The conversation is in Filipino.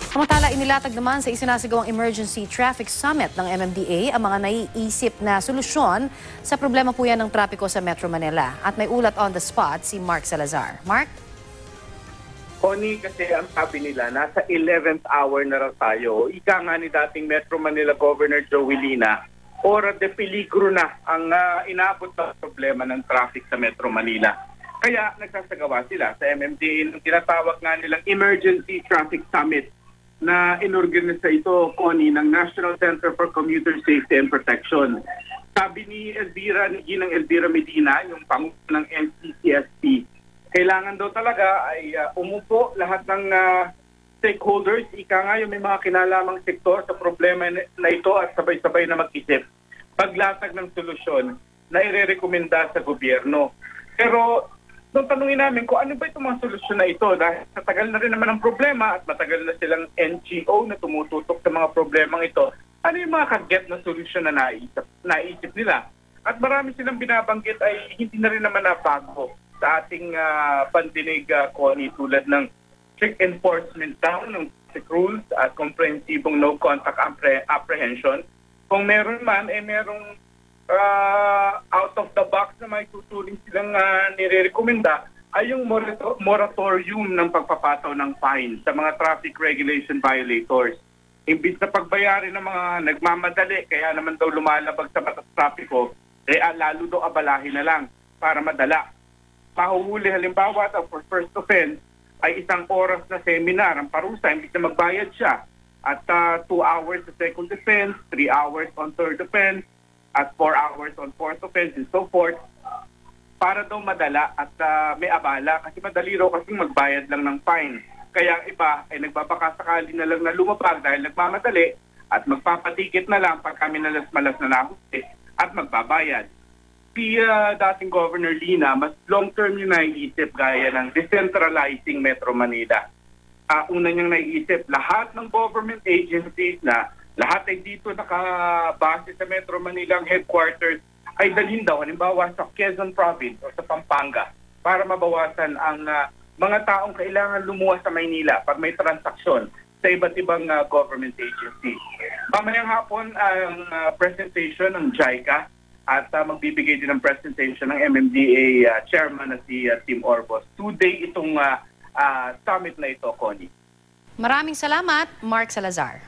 Samantala, inilatag naman sa isinasagawang Emergency Traffic Summit ng MMDA ang mga naiisip na solusyon sa problema po yan ng trapiko sa Metro Manila. At may ulat on the spot si Mark Salazar. Mark? Connie, kasi ang sabi nila, nasa 11th hour na raw tayo. Ika nga ni dating Metro Manila Governor Joey Lina, ora de peligro na ang inaabot na problema ng traffic sa Metro Manila. Kaya nagsasagawa sila sa MMDA ng tinatawag nga nilang Emergency Traffic Summit na inorganisa ito, Connie, ng National Center for Commuter Safety and Protection. Sabi ni Ginang Elvira Medina, yung pangulo ng NCCSP, kailangan daw talaga ay umupo lahat ng stakeholders, ika nga yung may mga kinalamang sektor sa problema na ito at sabay-sabay na mag-isip. Paglatag ng solusyon na irerekomenda sa gobyerno. Pero nung tanungin namin kung ano ba itong mga solusyon na ito dahil matagal na rin naman ang problema at matagal na silang NGO na tumututok sa mga problemang ito, ano yung mga kaget na solusyon na naisip nila? At marami silang binabanggit ay hindi na rin naman nabago sa ating pandinig, Connie, tulad ng strict enforcement down ng rules at komprehensibong no-contact apprehension. Kung meron man, merong out of the box na may tutuling silang nire-recommenda ay yung moratorium ng pagpapataw ng fine sa mga traffic regulation violators. Imbis na pagbayarin ng mga nagmamadali, kaya naman daw lumalabag sa batas trapiko, lalo daw abalahin na lang para madala. Mahuhuli halimbawa for first offense ay 1 oras na seminar ang parusa, imbis na magbayad siya. At 2 hours sa second offense, 3 hours on third offense, at 4 hours on fourth offense and so forth, para daw madala at may abala kasi madali raw kasi magbayad lang ng fine. Kaya iba ay nagbabakasakali na lang na lumabag dahil nagmamadali at magpapatikit na lang pag kami nalas-malas na nahuli at magbabayad. Si dating Governor Lina, mas long-term yung naiisip gaya ng decentralizing Metro Manila. Una niyang naiisip, lahat ng government agencies na lahat ay dito nakabase sa Metro Manila ang headquarters ay dalhin daw, halimbawa sa Quezon Province o sa Pampanga para mabawasan ang mga taong kailangan lumuwas sa Maynila pag may transaksyon sa iba't ibang government agency. Mamayang hapon ang presentation ng JICA at magbibigay din ng presentation ng MMDA chairman na si Tim Orbos. 2-day itong summit na ito, Connie. Maraming salamat, Mark Salazar.